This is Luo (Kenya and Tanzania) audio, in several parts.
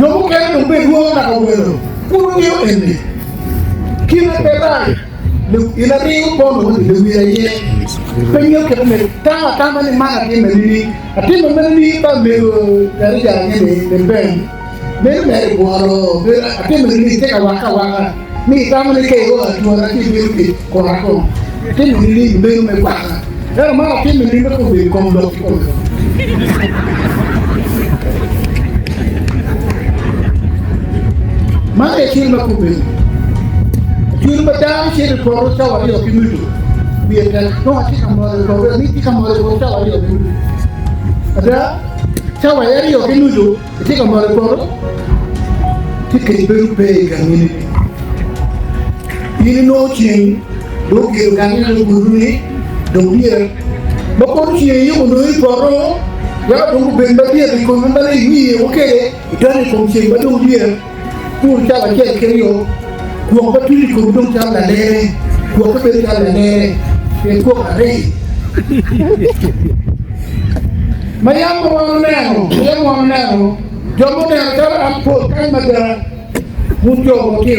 Yo que no me duele la abuelo. Puro yo en mí. ¿Quién es verdad? Y la digo por lo que voy a ir. Pero que me estaba de mala que me di. A ti no me di para me ya de ben. Me guaro. A ti me di que waka. Mi estaba de que yo a ti me corazón. Ti me di me guara. Pero mala que me di como lo que ma e ci ma ko be ci ma da ci ko ro tawa yo ki mutu bi e tan no ci kam ro ni ci kam ro tawa yo ki mutu ada tawa yo ki mutu ci kam ro ci ke be be ga ni no ci do ki ga ni do guru ni do bier ba ko ci yo no yi ko ro ya do be ba bier ko ma le yi o ke dan ko ci ba do bier pour chala quel crio pour pas tout ko dum chala lere ko ko be chala lere e ko are mayam mo neno jomo ne kala am ko kan maga mu jomo ke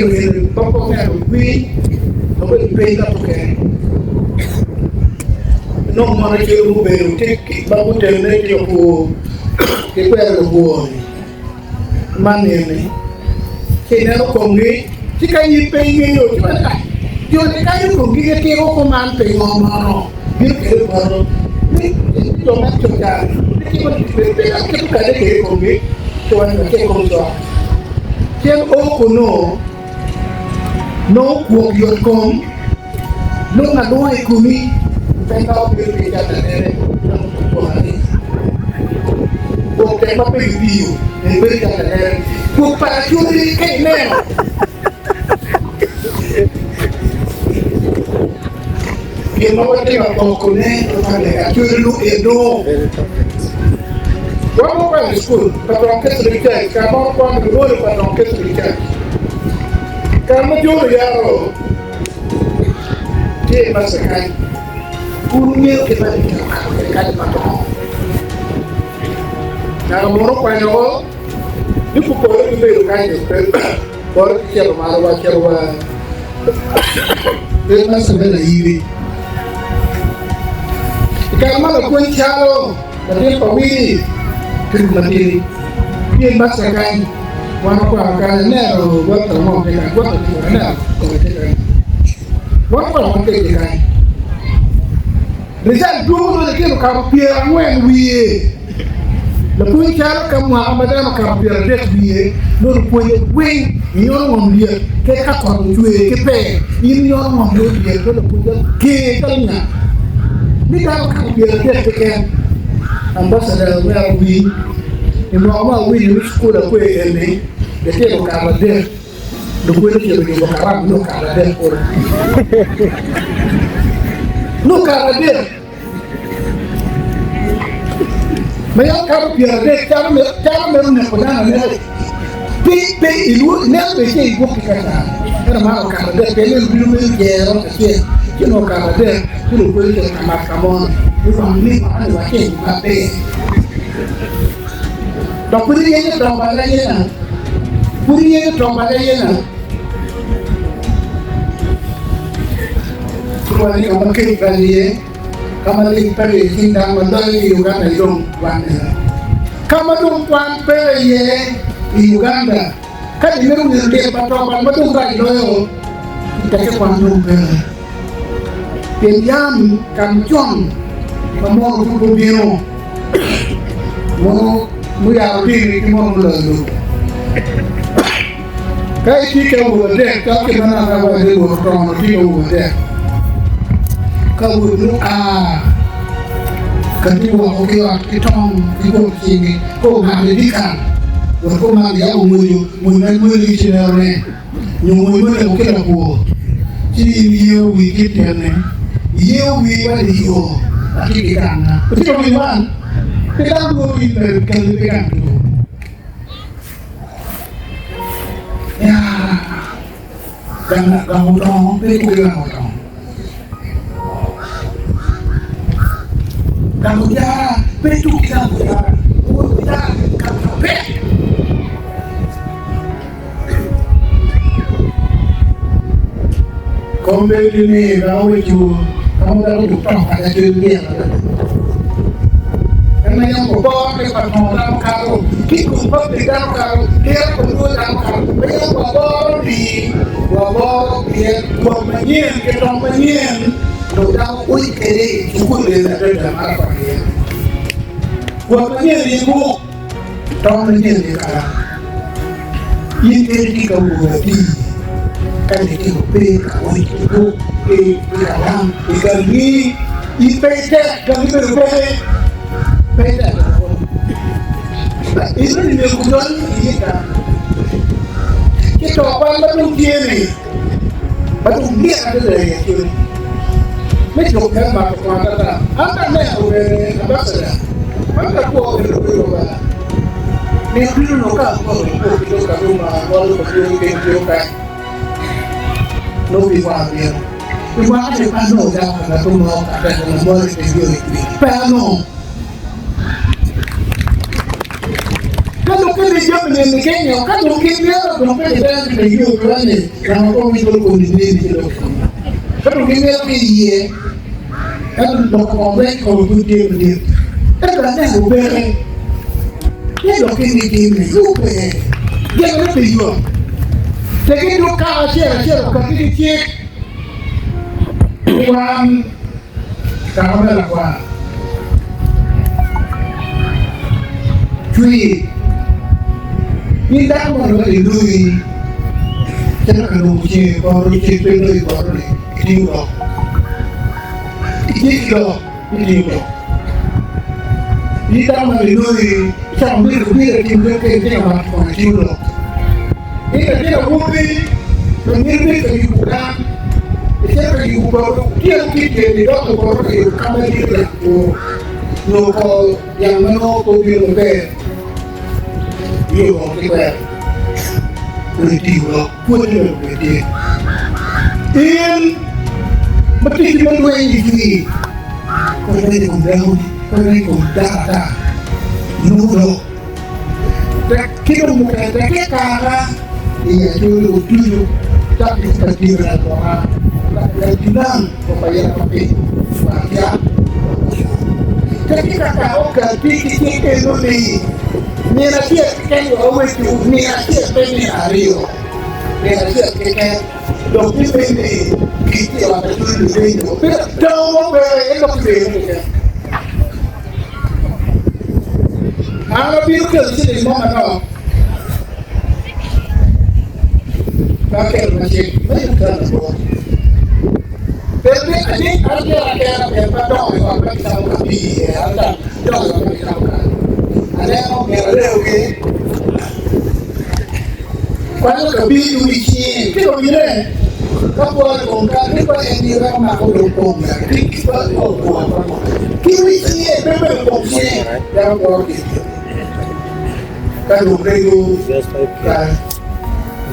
ba ko ne wi no be pe da to ke no mo na ke mu be te ba ko te ne ke ko ke ko ya ko manene che ne lo congi ci ka yi pe yi yo yo ne ka yi congi ke ke ko man pe mo no bi ke ko ni yo ma to ka ni ko pe ke ka de ke congi to an ke ko so ken o ko no ko yo kom no na do ai ku ni pe ka pe pe ka de ne ko ani ko te ma pe video ne pe ka de pour pas jouer que même que no va a tener con él para la lo edo vamos para la escuela para que se rique cama cuando lo para que se rique cama yo ya lo que pasa acá un miedo que va a caer para todo cada uno cuando ni ko ko ni be ka ni ko ke ma wa ke wa be na se be na yiri ka ma ko chalo da te pa wi ke ma ti ni ma sa ka wa ko ka ne ro wa ta mo ke ka wa ta na ko ke ka wa ko ke ka ni sa du mo ke ka pi ngwen wi le point chal kam wa amada ka pere det biye no point wing yo mo liye ke ka ko tuwe ke pe yin yo mo do liye ko le point ke talnya ni ka ka pere det ke ambassador wa wi e mo ma wi ni ko da ko e ne de ke ko ka ba de do ko le ke ko ka ba no ka ba de ko no ka ba de mais il y a un pied car même ne connaît pas pe ilu ne pe ke igo kaka era ma ka de pe le bilu me ke ro ke no ka de ku lo ko le ma ka mo ni fa mi ma wa ke ma pe do puri ye do ba la ye na puri ye do ba la ye na ko ni ka ma ke ba ye kama li pere kinda mandali Uganda idong wana kama dong kwan pere ye Uganda kadi meru ni ke pato madung ka iloyo take kwan dong pere penyam kamchon mamo ko biro mo muya ri ki mo lo kai ti ke wo de ka ke mana ka wa de wo to ti wo de kamu katiwa ukiwa kitong iko kingi ko maridika ko mali ya umuyu munamuli chinare nyumuyu ne ukela ko chi yo wikitene yo wi wali yo akikana ko wi man pedango wi kan pedango ya kana kamu dong pe ko ya dong kamu ya petu kita kita kape Don't be me, now with you. I'm going to talk at you again. And I am born if I'm not Carol. Keep on public down Carol. Here for good down Carol. We are born the Wabor, Woman, get on my yen. No doubt we can eat you could in the Marathon here. Woman, you go. Don't begin the car. You can take a word. Kan itu pay kalau itu dalam dikali IPT kami berbeda beda itu dia kemudian kita apa betul dia ni betul dia ada dari itu macam kan mak kata apa ni apa saja apa kau berbeza ni dulu lokal kau itu rumah walau betul kan no be one here. We want to know that I don't know that the world is really fair. No. Kan look at the job in the Kenya, kan look at the other company that you run it. Now, we don't go to the kan look at the year. Kan look on that or good day with you. Kan that's a very. They look at the game, you pay. Get rid of you. Take it to car, share, continue. One, Carmela, one. Three. In that one, you do it. Cannot do or you can or you go. You go. In that one, you do it. Some little bit of you go. Ini dia movie, ini dia hiburan, dia hiburan, dia kita di dalam orang kamera itu, lokal yang mana tu dia lebih, dia orang kita, berdua, punya berdua. In mesti kita dua ini, kalau ini kau dah, nurut, kita bukan kita cara. Iya dulu tapi seperti orang yang bilang supaya pakai wajah. Ketika kau ganti kita ini, nerasia kan orang itu nerasia ini Ario, nerasia kan dokter ini kita ada dulu ini. Tahu berapa dokter? Kalau biru sini mana? Pakai masih banyak kan? Tapi ada dong yang kita beli ada dong yang kita beli. Ada yang beli kalau kebiri uji kita beli. Kalau ada orang kita yang orang makan lontong ya, kita buat apa? Kita uji beberapa uji yang orang itu. Kalau beli kan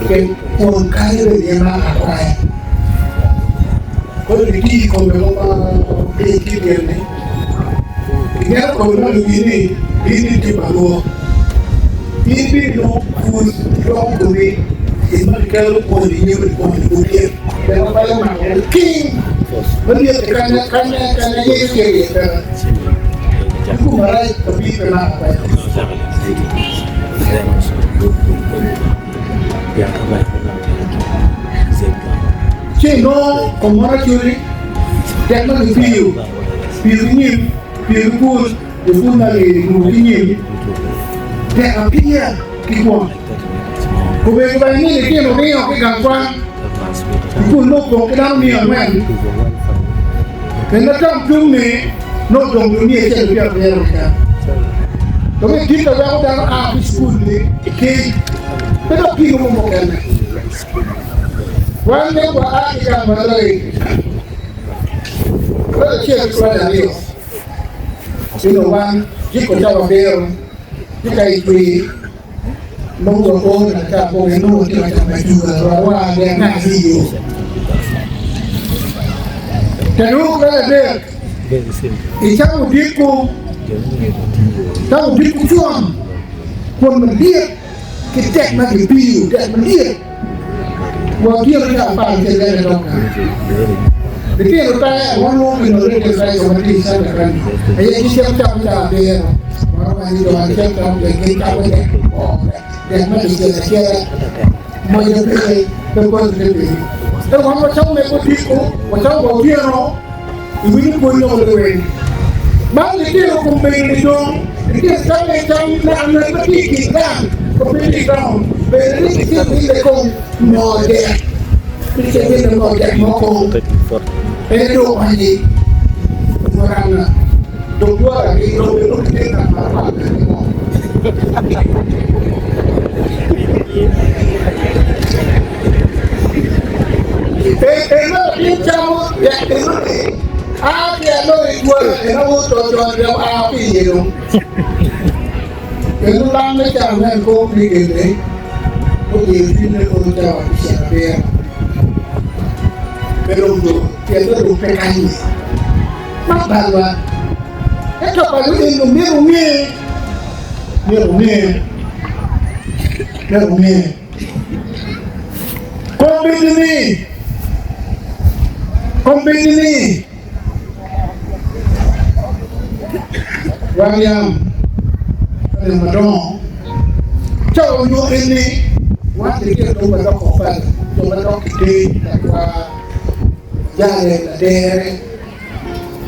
que con calle de llena a traer. Cuando aquí con el hombre que viene, primero con el viene de valor. Viene no pues yo con él, y marcado con el dinero con el gobierno. Pero para marcar king, beliau karena dia kira. Aku marah tapi kenapa? Che no, como ahora quiere, ya no le pido ni, pido pus, de funda de ni, de apia, que guau. Como que va ni de que no veo que gangua, pun no con que no mío man. Que no tan plumne, no don ni que le pido ver ya. Como kita va a dar a school que pero pido como que cuando va a llegar a Madrid, puede ser que vaya a Dios. Si no van, yo contaba ver, yo caí free, no lo pongo en la capa, porque no tengo que me ayuda, lo hago a ver nadie. Que no puede ver, y estamos disco chuan, por mentir, que te más de pido, te mentir. wa kio ya pa ke le doka de ke ro ta wa no me no le ke sai ko mati sa ta kan e ye ki ta ta be wa ma ni do ma ke ta ke ta ko de ma ni ke ke mo yo ke ko de be e wa ma cha me ko ti ko wa cha wa kio no i wi ko no le we ma ni ke ko me ni do ke sa me cha na na ti ki ta ko pe ti ta be ni ke ni ko no de que viene mo de mo ko pero ani morana do gua ni do que na pa no pinchamo ya que no que no igual que no to de a pillero que no la me cha me ko ni que porque tiene con ta se pero que es lo que cae más barba esto para yo tengo miedo Kombini William Madon chao yo ini watu kia ndo ba ko fa to ba ko ke kwa yale la dere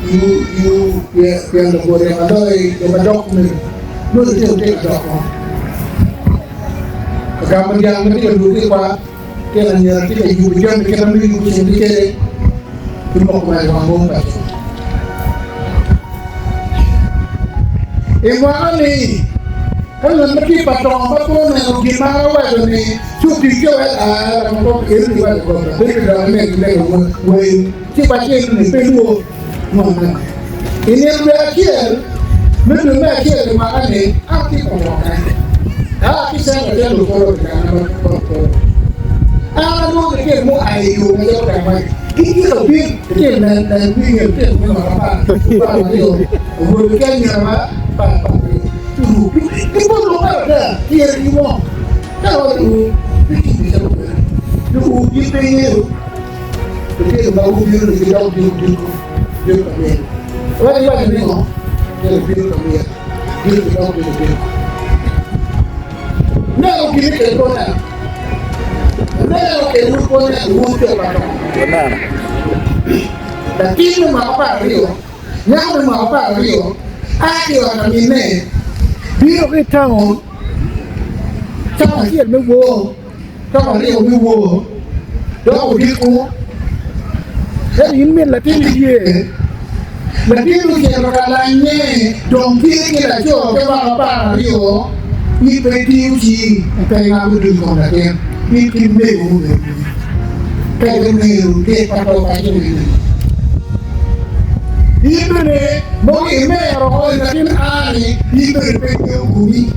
you ya ndo bore adoi to ba document no te document kama yang ngi ndu kwa ke la nyara ti yu jom ke la mi ku ci ke ko ko ma ngo ba e wani kalau nanti patong apa pun yang gimana wae ni cuti ke ada mau ini wae kok dari dalamnya kita wae coba cek ni perlu mana ini berakhir belum berakhir mana ni arti pembuatan kita ada lu kalau dengan mau ke mau ayu mau apa kita lebih kita dan kita mau apa bukan apa itu lo ada dia lima kalau lu bisa lu kita ini kita mau biru kita biru kami wajib ni mo kita biru kami biru kita biru nao kini kelona nao kelona uute benar lakini mapa rio nyama mapa rio aki wanamine biru kita mo sama dia mewo sama dia mewo do diku jadi ini lakini dia makalanya dongki kita coba apa rio ni peti uji kayak ngaku di kota dia bikin mewo kayak mewo dia pakai ini Ibne mo imero ho natin ani ibne peke umi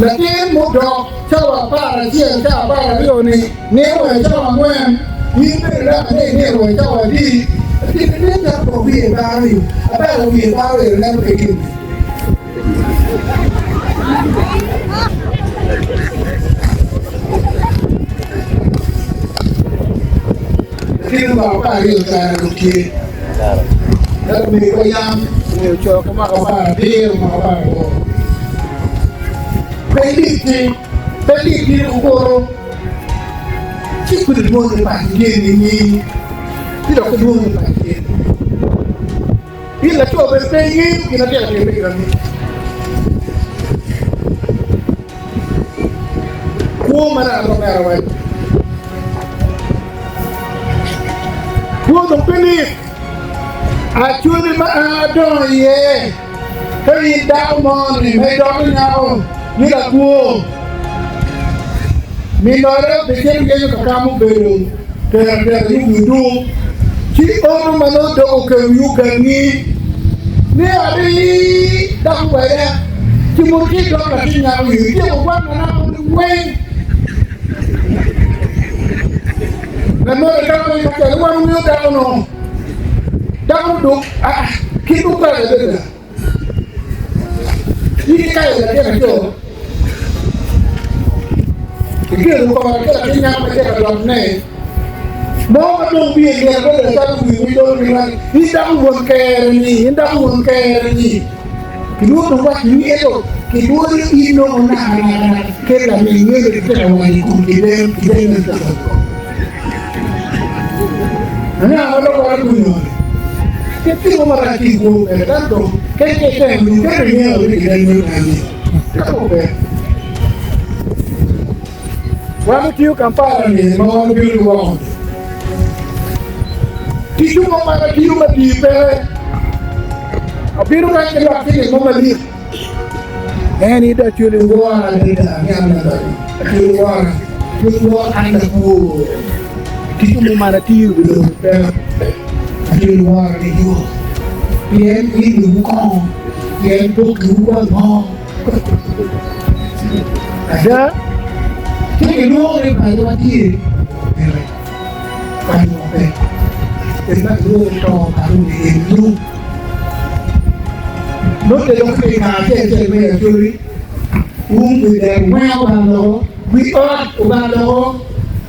lakin mo do chawa para sia cha para rio ni newo chawa ngwen ibne la newo chawa di ibne ta ko bi bari apa bi bari la peke Kita bawa dia cara rugi. Dan mereka yang mencoba kemana dia makan. Pelik di ukoro. Cikgu di mana pagi ini? Tidak kedua pagi. Bila coba bertanya, kita tidak berpikir. Kau mana orang merawat? Kau pilih, acuan ada ye, kau dah mau ni, mereka nyau, ni dah kau, minora bikin dia juga kamu belum, terus hidup, si orang mana dah okey ni ada dah bayar, cuma kita dah nyau, dia bukan mana pun Nama kamu macam luar ni dah no, dah duduk, kita kaya dah. Ini kaya dah tu. Kira ko kaya kanya kaya dalam ni. Mau kadang biar dia ada satu video dengan tidak bukan kaya ni. Kedua tempat ini itu, kedua ini orang kira minggu kita orang ikut kita. Ana orang punya. Kita orang tipu, tanto kita bukan ni kita ni. Kau ber. Wala tiu kampara ni, mau biru wong. Tisu mama tiu mati pe. Abiru kan kira kini mama li. Ni dah curi gua ni dah yang ada. Curi gua anda ku. Tisu mama tiu biru pe. Curi gua ni gua. Pian ini bukan. Pian tu gua mau. Ada. Kita dulu ni pada mati. Pada apa? Kita dulu tahu baru ni dulu. Nanti orang kita cakap macam curi, kita mau balo, balo,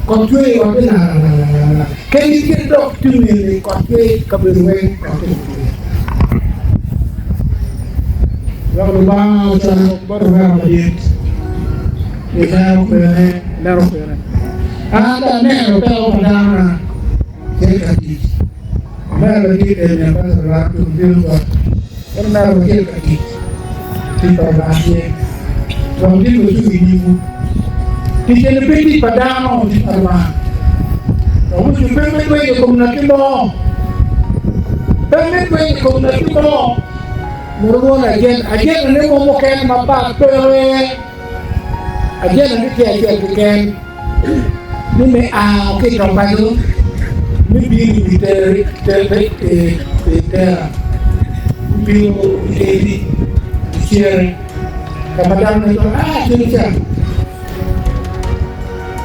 kau curi apa nak? Kita dok curi, kau curi keberuan kau curi. Kalau bang macam berapa dia? Kita nak ada nak pada kita di. Mana lagi yang pasal waktu biru. Karena kita di. Kita bahasa. Orang itu sudah ibu. Kita lebih pada orang di luar. Kamu juga lebih komuniti lo. Lebih komuniti lo. Murmur ajen ni mau makan apa perlu. Ajen ni dia makan. Ni me okey kampanye. Ni bini kita biru ini share kemudian itu cerita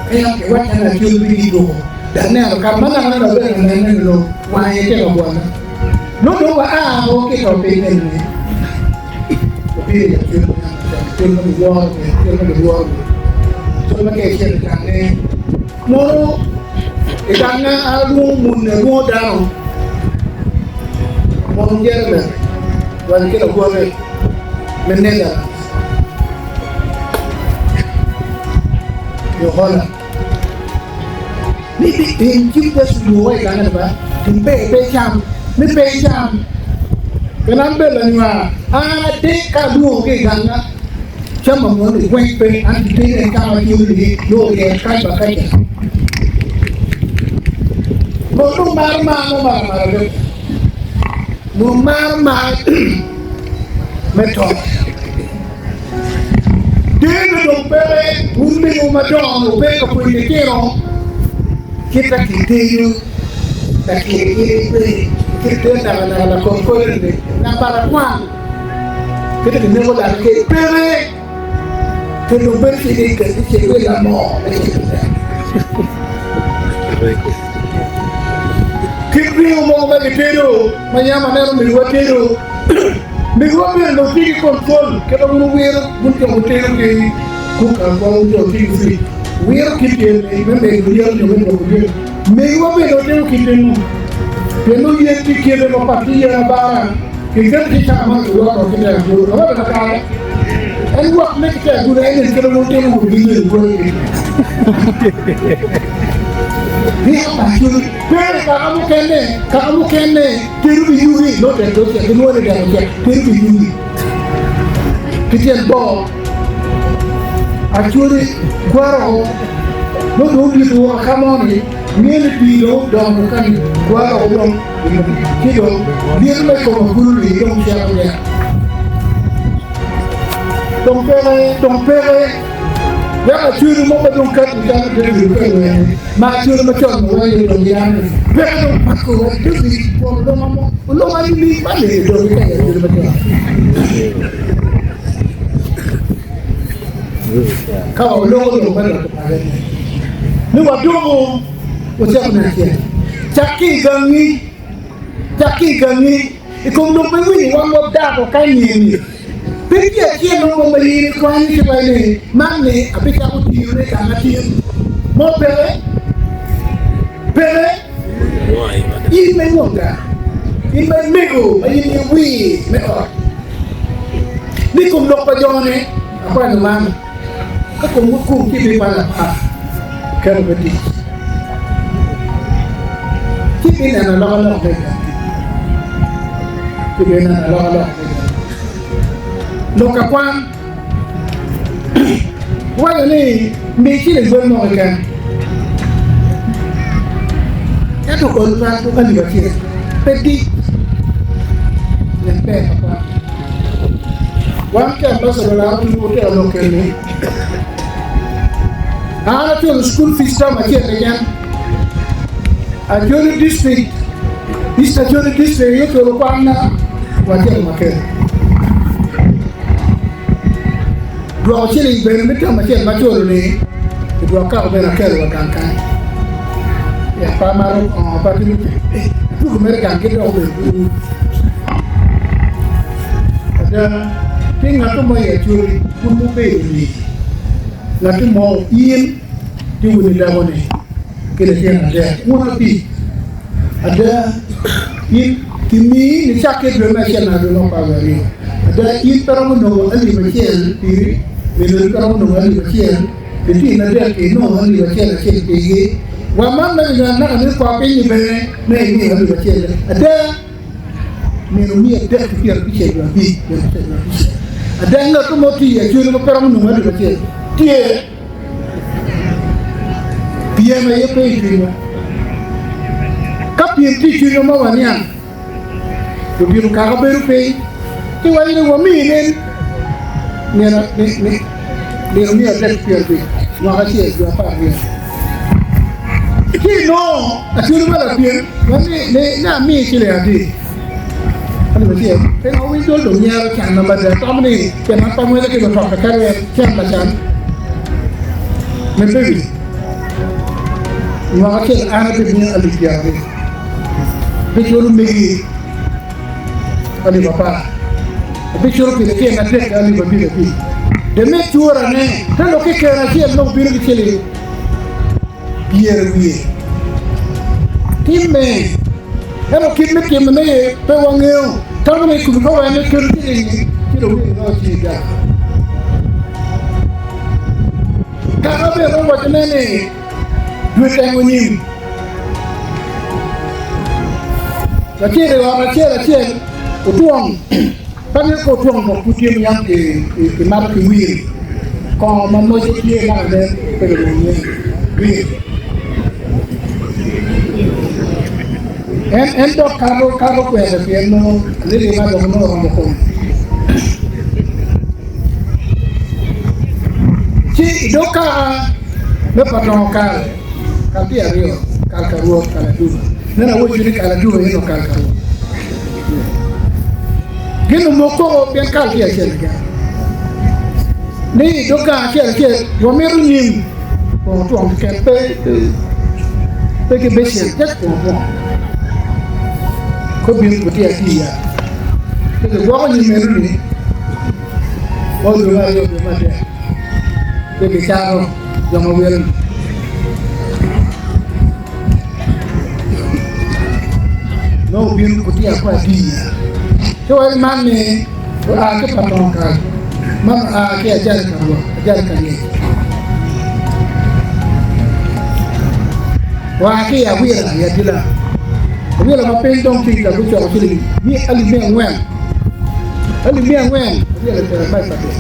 kayak wacana curi itu dan yang karena ada dengan lo wahai itu buat lo doa oke kau pengen ni tapi cuma jual cuma kayak cerita ni mau ikannya alu mundur down mau jalan Wan kita buat meneda, yo hola. Ni kita semua kan apa? Timpe jam. Kenapa lama? Dek kadu ke ganga. Cuma mau dibuat pe, anti dek kau juli, lo ke kai pakai. Mau marah. Mama metode. Dia dong pere, umbi umadong, upeka punyekero. Kita kitiru, tak kiri kita nak kongkol ni, nampak apa? Kita kena buat lagi pere. Kita bersih kita cekui lama. Kiri umum bagi teru, menyamar orang miluat teru. Miluat teru nanti kontrol. Kita menguir, mungkin teru ke, bukan kalau nanti free. Wir kita ni, memang dia juga menguir. Miluat teru kita ni. Kalau dia kita berparti yang barang, kita aman dua kalau kita dua. Apa kata? Enggak nak kita guna ini kita mungkin menguir dua. Dia pasti. Kamu kene, teru biuri, no teru kedua negara, teru biuri. Kita bawa, actually, kuaro, no dulu dua kamu ni, milik biru dah bukan kuaro orang, kita dia mereka guru ni orang siapa dia. Tompere. Ya, curi mau berangkat kita dari Ukraina. Macam orang yang yang berangkat aku dari belum ada ni balik dari Ukraina. Kau lo berangkat. Ni waktu macam mana? Caki gangi. Ikum dong pergi, wang dah kau kain ni. Pergi aja lo membeli kuan coba ini, mana? Apa kamu tiru ni kamu tiru? Mau beli? Ini mengoda, ini mego, ini wih, mego. Ni kumlok pajongan ni, apa nama? Aku mukum kiri pada kerana beti. Kiri ni anak mereka. Kiri ni anak mereka. Lokapan, wala ni meki le gwen mo kan. Kato ko na ko ali ba kire. Pedi. Lempe apa. Wan ka ba sa la ko ko te lo ke ni. Ana to school fees ta ma kire kan. A Joli district. Ista Joli district yo to ko ana wa kire ma kire. Dua chile beri mereka macam macam ni, dua kau beri kerja kan. Ya pamaru apa tu? Tu mereka kita beri. Ada tinggal tu mai curi pun beri ni. Nanti mau in di bumi dah ni. Kira-kira ada. Mungkin ada in kimi ni sakit bermacam ada apa beri. Ada in terlalu ali macam diri. Menurut kamu nunggu hari bacian, jadi nanti aku nunggu hari bacian tinggi. Waman lagi nak ambil kopi ni benar, ni hari bacian. Ada minumnya ada kepir pisau lagi, ada enggak tu moti ya, cuma perang nunggu hari bacian. Dia mai apa itu? Kapien tisu nama wanian, tu kagak berupai. Tiada ini waminin. Ni ada seperti makasih ya apa dia. Kino, asyik mana dia? Ni mi cile adi. Apa dia? Kalau awak itu dunia macam mana? Tamu ni, kenapa kamu lagi berfakar kerja macam? Memang. Makasih anak dia alih dia. Betul megi. Ali bapa. Bicara kita nak cek ali babi lagi. Demi cuara ni, kalau kita nak cek nak biru kecil, biar biar. Kimme, kalau kimme ni, pewangnya, tahu ni kudu kau ni kerja ni, kira ni kau cakap. Kalau berapa macam ni, dua tahun ni. Kecil, utuang. Kami kau tuang kau putih yang ke mark wheel, kau manusia dia nak ada perlunya wheel. Dok karo kau ada piano, ni lima dok orang dok. Si doka lepas dongkal, tapi ada kal karuo kal dua. Nana wujud kal dua ini kal karuo. Gino moko bien kal dia cakap. Ni doka cakap, wameru nim, tuang kempe, pergi besi cakap tuang. Kau biar putih dia. Jadi gua ni meru ni, gua dua dia. Pergi caro, jangan biar. No biar putih apa dia. Soal mana, aku patong kan, mana aku ajar ni. Wah, aku ya jelas. Aku apa pendong tinggal aku cakap sini. Ni alim yang wen, dia lepas apa?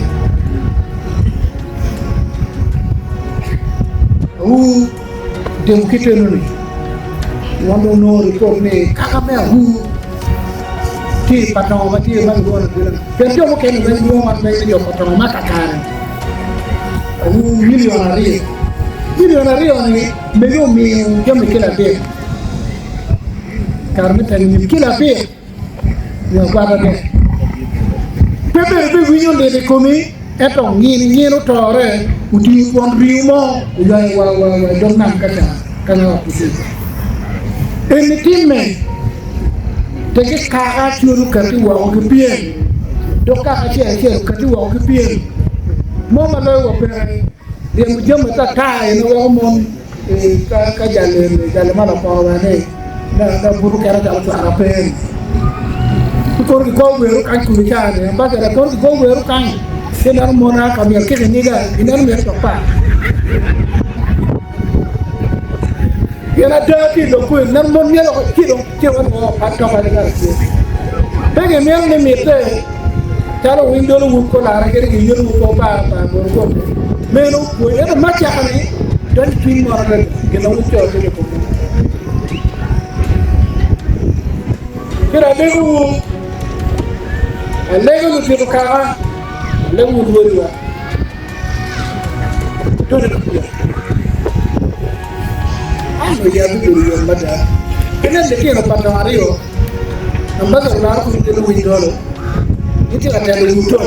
Dia kita ni, wando no report ni, kakak meh Ti patong mati man gua bilang. Kerja mungkin man gua mat mai dia patong mata kan. Milionario ni mego mi jam kila be. Karena tadi kila be. Ya gua ada. Pepe winyo de komi etong ni no tore uti won riumo ya wa dong nam kata kana waktu. Ini timen. Jadi kakak curu kerja uang kepian, doka ka che ka ti wo ke pien mo ma lo wo pe de mu jëm ta taay no wo mom ka jale mala ko wa ne na buru kara ta to ara pe ko ko wero kan ku ka ne ba da ko wero kan ke na mo na ka mi ke ni ga ina mi to pa yana dati do ko na mo mi lo ki do ke wa ko pa ka ba ga ki be ge mi ne mi te taro window lu ko la ra ke ge yo ko pa bo ko me no ko e ma cha ka ni don tin mo ra ge na wo cho ke ko kira de ko lego lu ti ka lego lu wori wa do de ko ano ya bu yo mada kena de ke no pa ta rio ambata la ko de lu window itu ada luto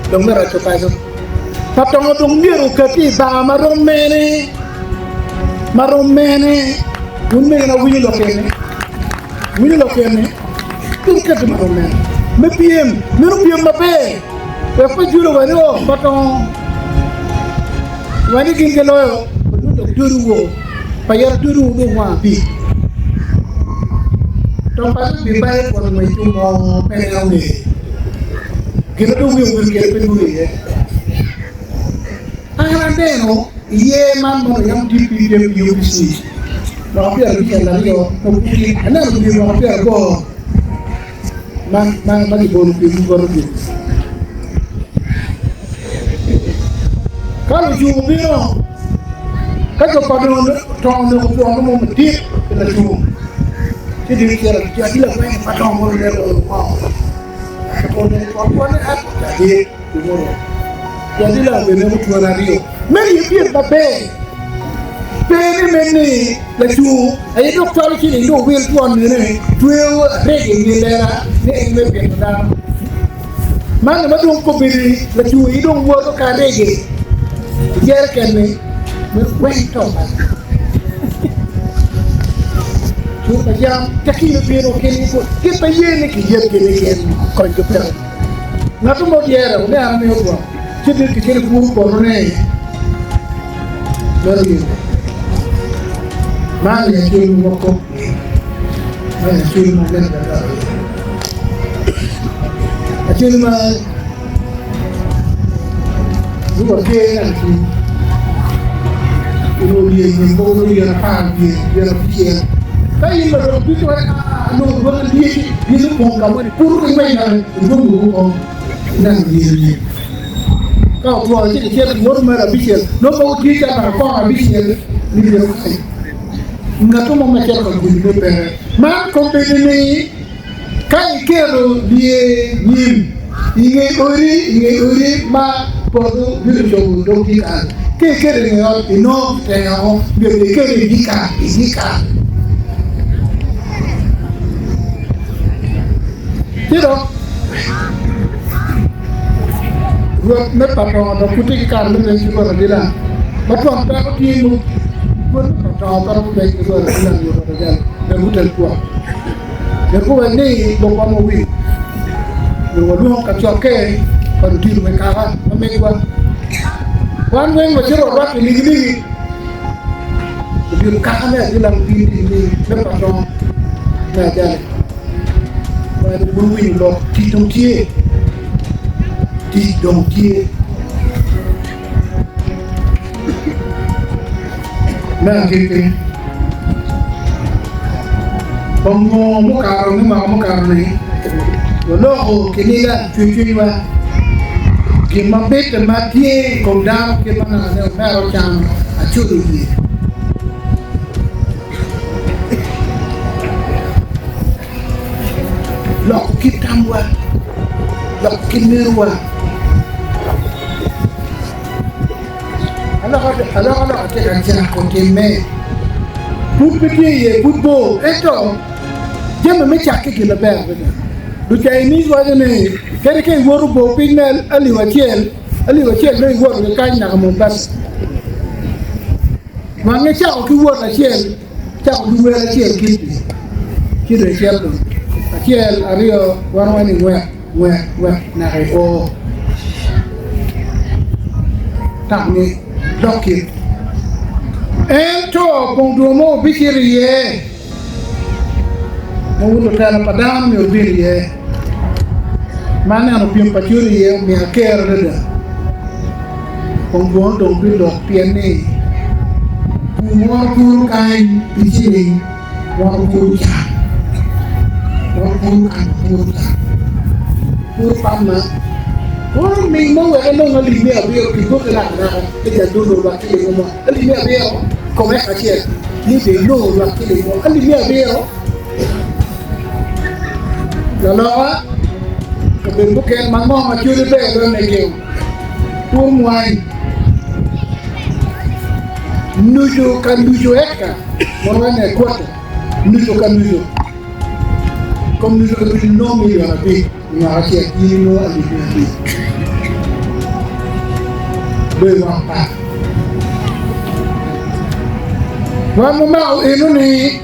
dong mera coba itu patong dong biru kaki ba maromene unme na wini lo kene tur ke maromene me piem mabe e fa julo wani o patong wani gingelo duru wo payar duru wo wa bi tong pa bi bay ko mo itu mo penelonge kita tu mungkin kita peduli ya. Akhirnya deno, ye man mau yang di video bisnis. Tapi ada yang lagi yo, mungkin ada yang mau tapi ada man lagi baru pilih. Kalau cuma biro, kalau pada tahun yang mau mati, kita cuma. Jadi jadi lah main pada mau jadi lah benar betul radio. Meri biar babe. Pene meni lecu. Ayo doktor sini do will tuan ni. Tuel regi ni lera. Ni me biar mana madung ko biri lecu hidung buat ka regi. Jer kene wento. Kita jam kaki biar okey ni kita ye ni kijer kene kon kita. Ngatu mo diera udah ame opo. Jadi kikir puru korone. Lagi. Mana yang curi moko. Mana curi makan dah. Curi mah. Dua kena tu. Ibu dia ni baru dia nak dia fikir. Tapi kalau itu no bukan dia tu pun kamu puru ini mana ibu nang dia. Kau tua jadi dia normal habisnya. No mau kita nak kau habisnya ni dia. Enggak tu mau macam kau gini per. Mak company ni kai kero dia ni. Inge ori ma podo biru do kita. Ke kere ni ino tengok dia kere dika. Tidak. Gua patong ada putih karena yang juga ada. Patong tak kirim. Gua patong tak baik juga ada juga. Dan bukan kuat. Dan gua ni bawa mobil. Gua dulu kacoke pada di rumah kawan. Kami gua. Wan weng macam orang ini. Di kawan ni bilang ini. Dan patong. Nah jadi. Ada bulu lo tidong tie, nah gitu. Bangun muka ni, lo kini lah cuci lah. Kita bet mati kodam kita mana ada merah cam acur ni. Lok kita buat, lok kita buat. Kalau ada kerja kontinme, put beti put bo, itu, jangan macam kita lepas. Du Chinese wajah ni, kerja waru bo pinel aliwacel ni waru kain nak membas. Mana cakap waru acel, cakap waru acel kita cel tu. Kiel ario warwani na ai o tạm ni doki ento pongdumo bikirie mo wuto tala padam mi obirie mana no pim pachurie mi akere da pongdumo do bindo piani mo kur kai bichiri mo kur cha mo kur kan kur pamna oh mi mo wa no no li mi abio ki ko la na e ja do lo ba ki mo ali mi abio come ka che ni de lo la ki mo ali mi abio la la ko be bu ken man mo ma chu de be do ne ke pour moi nujo kan nujo eka mo wa ne ko nujo kan nujo comme nujo kan nujo no mi ya bi na ke ni no ali mi abio devant pas. Vamos mal eno ni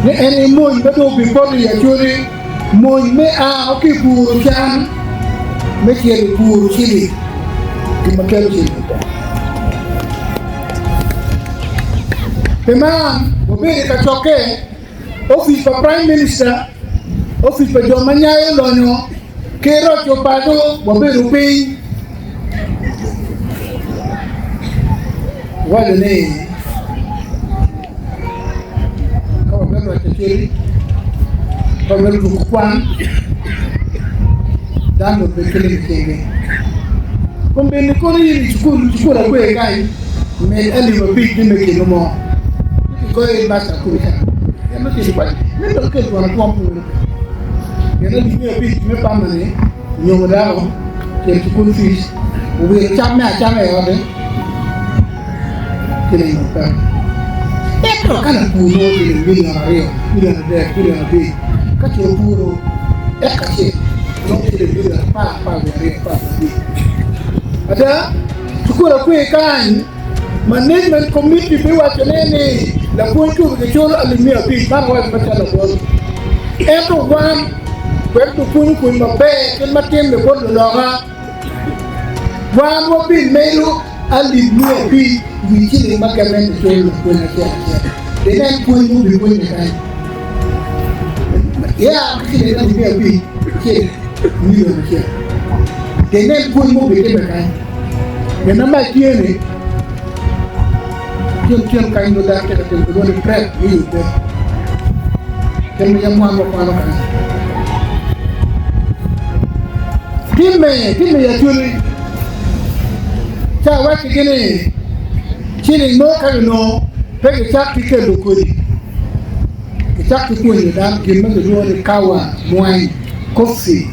eni moy bado bi bodi ya chori moy me a oki pour jam me kieli pour chili ki makel chili. Pema obere ka choke office pa prime minister office pa jomanya elonyo kero chopado obere pay wale ne kama bado atakiri kama bado kukwan dando bekele mkenge kumbe ni kori ni chukura kwe kai me ali mabiki nimeke nomo ko e basta kuika ya no tiri kwani ndio ke tuana kwa mpu ya no ni mabiki me pamane nyomo dawo ke tukun fish uwe chame yode kile mpa eto kana puro kile milioni ario milioni de milioni bi kati puro ekache no kile milioni pa bi ada tukura kwe kan management committee bi wa chenene la kwetu ke cholo alimia bi bana wa batala ko eto wan kwetu kun mabe ken matem le bodo loga wan wo bi melu alimia bi wiki magamen to ko na kia denen ko mu bi ko ne kai ya kile na bi ke ni yo kia denen ko mu bi ke kai denen ma kiene kion kai no da ke ko do ni prep ni be ken mi yam mo ko kan timme ya tuli cha wa kigene chini no ka no pege chaki ke dokori ke chaki ko ni dan ke me do ni kawa moai kofi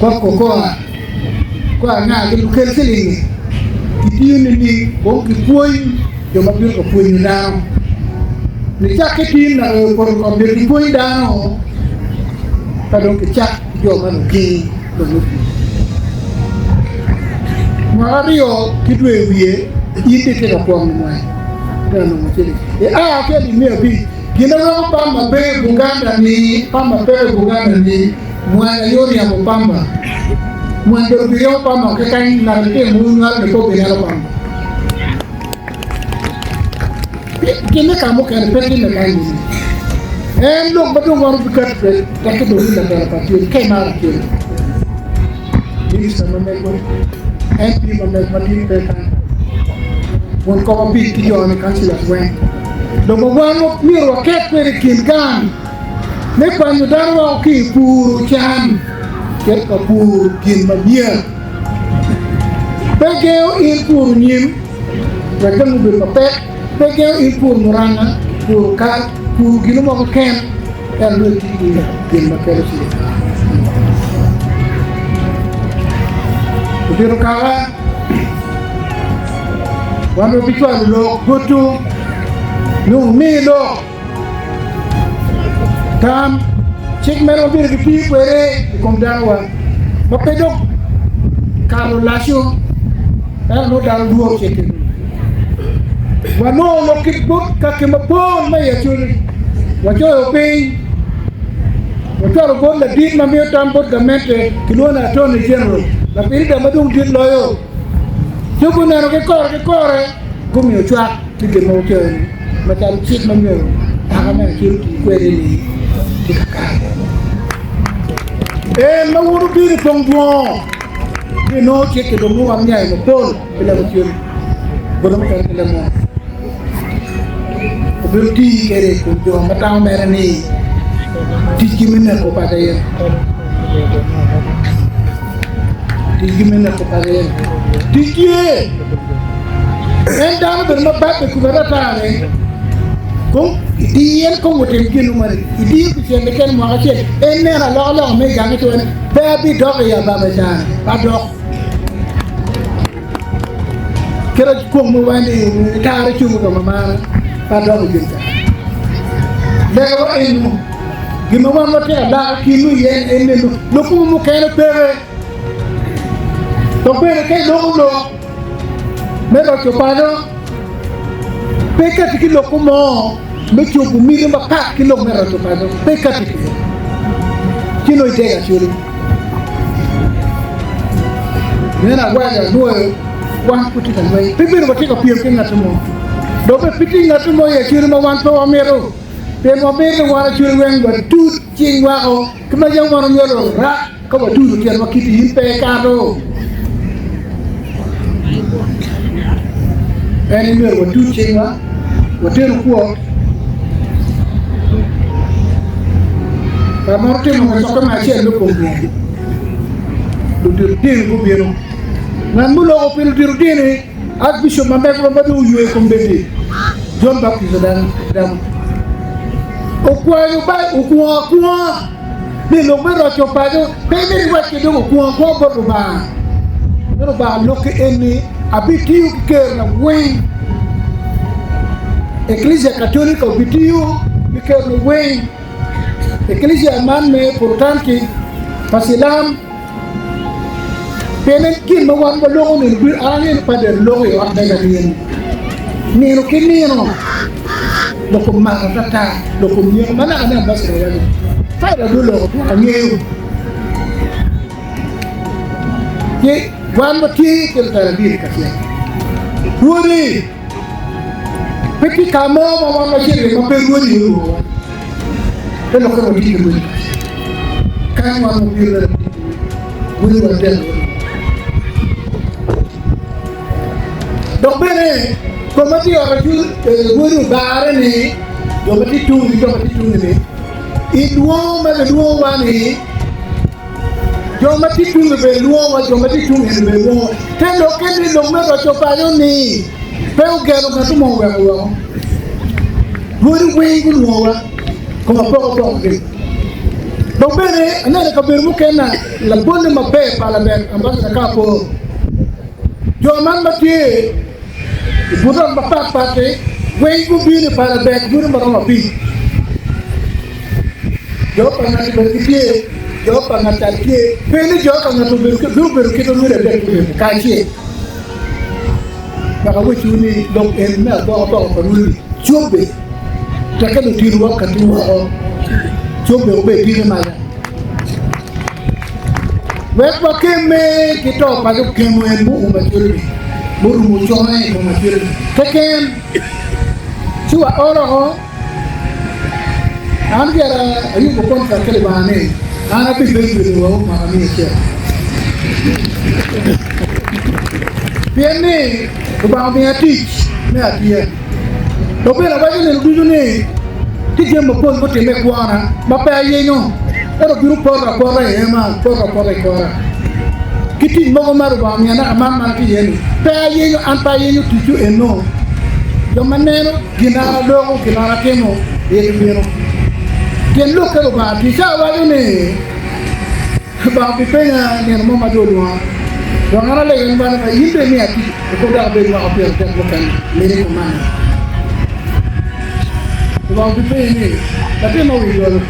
kokoa kwa na ke ke silingi kitiuni ni ko ki poi do ma bi ko poi na ni chaki tin na ko bi poi da no ta do ke chak jo ma no ki do no Mario kidwe wiye yite ke ko mo mai dano mo chele e a ke ni me bi gina ro pamba be bunganda ni mwana yori ya pamba mwana bi ro pamba ke kan na ke mu na ko be na pamba kene ka mo kan pe ni kan ni en lo bado waru bi kat pe ta ke do ni la pa ti ke ma ke ni sama me ko en pi ma me ma ti pe kan won ko bi ki yo ni kan si la wen do mo wano miro ket per kin kan ne kwa nyu darwa ki puru chan ket ka puru kin ma bia pegeo in puru nyim rekan bi ma pe pegeo in puru muranga puru ka puru gino mo ken kan lo ti kin ma kere si Pero kala wano bitwa lo goto no milo tam chek mero bir ki pi kwere kom dawa ba pedo kalo lasho no dal duo chek wano lo kit bot ka ke mapon ma ya churi wajo pe Motor go la dit ma mio tambo gamente kilona attorney general la pirida madung dit loyo jogo na ke kore gumi ochwa tige mo chen ma tal chit ma mio aga ma ki kwere ni tikaka ma wuru bi tongbo ni no che ke do mo am nyai mo pol bila mo chen bodo mo kan le mo berti kere ko do ma taw mere ni tiki mena ko pada yen tiki mena ko pada yen tiki en dama ber ma babe ku berata ne ko di yen ko wotem genu mari di ko chen ken mo ga chen en ne na lo me ga to ne baby dog ya baba jana ba dog kera ko mo wani taare ci mo mama ba dog jinta lego enu gima wan wote ala kinu yen ene no ko mo kene pere to pere ke lo me lo chopado peka tiki lo mo me chopu mi ma pa kilo me lo chopado peka tiki kino itega churi nena waya no wan kutika noi pepe ro tika pier ke ngatumo do pe piti ngatumo ye churi ma wan to amero pe mo be no wara churi wen ba tut ching wa o kuma jang wara nyoro ra ko ba tut tian wa kiti himpe ka do eni mer wa tut ching wa teru ko ba morte mo so ko ma chen lo ko do dir ko bieno nan mu lo ko pelu dir dine ak biso ma be ko ba do yuwe ko mbedi John Baptist dan okwayo ba okwa ni lo mero chopado pe ni wa ke do okwa bodo ba lo ke eni abitiu ke na wen Ecclesia Católica obitiu ke na wen Ecclesia man me portanti pasilam penen kin ma wan ba lo ni bi anen pa de lo yo ak daga ni no kinino loko maratata loko myo mana ana basro yale fara dulo anyew ye wan mati kel tarabi kasia wori peki kamo mama machire ma perwori yo pelo ko di ko kan wa mo biro wori wa del donc bene como ti ora ju guru bare ni do mati tu ni idwo ma do wani do mati tu be lo wa do mati tu ni be lo tendo kendi lo me ro to pa yo ni pe o gero ka tu mo wa wo guru we guru wa como poco de do bene ana ka be mu kena la bonne ma be pa la ben ambassadeur capo jo man mati budon bapak pate wey ko bi ni para bek buru marama bi jo pa na ti berkie jo pa na ta tie pe ni jo ka na to beru ke to ni de ka tie ba ko chuni dom en na do ko ni chobe ta ka ni tiru wakati wa chobe obe bi ni mala we ko keme kito pa ko kemo en bu ma churi buru mo chone ko ma tire keken suwa oro ho an gara ayu ko kon ka kale bane ana bi be wo ma mi ke pienne ko ba mi ati me atie do be la ba ni du ni ti je mo ko te me kwana ma pa ye no ero biru porra e ma porra kiti mogo maru ba mi na mama ki yeni pa yenyo an pa yenyo tuju eno yo maneno gina logo gina kemo ye biro ken lo ko ba ti sa wa ni ba bi pena ni mo ma do lo do ngara le yen ba na yimbe mi ati ko da be ma opere ten ko kan le ko man ba bi pena ni ta te mo wi lo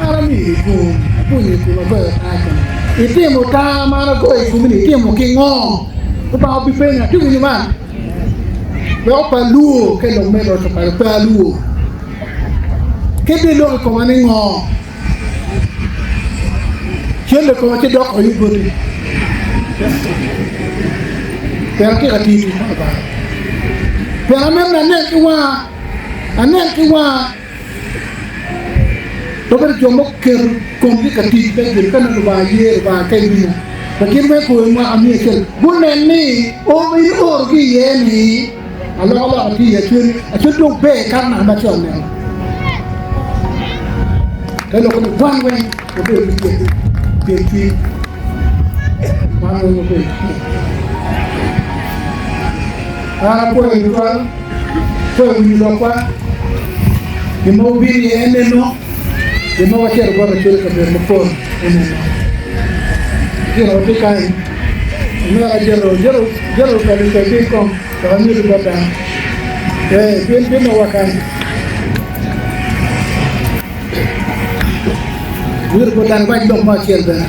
ara mi ko ni ko ba ta itimo ta mara ko ikumini itimo kingo pa bi pena tu ni man lo pa luo ke lo me lo pa luo ke de lo ko mani ngo Kende ko ci dok yu gori per ke ati per même na nek wa anek wa to ber jomo ker complicated be kan lu ba ye ba kay bi ba kin me ko ma ami kel bunen ni o mi or gi ye ni ala ati ye kin ati do be kan na ba chon ne hello ko one way ko be bi ma no be ah pues igual fue mi loca que no vi en no que no va a ser por el que me por quiero que cae no ayer yo para que con también lo bata bien no va a caer wir ko dan bañ do ma ciel ben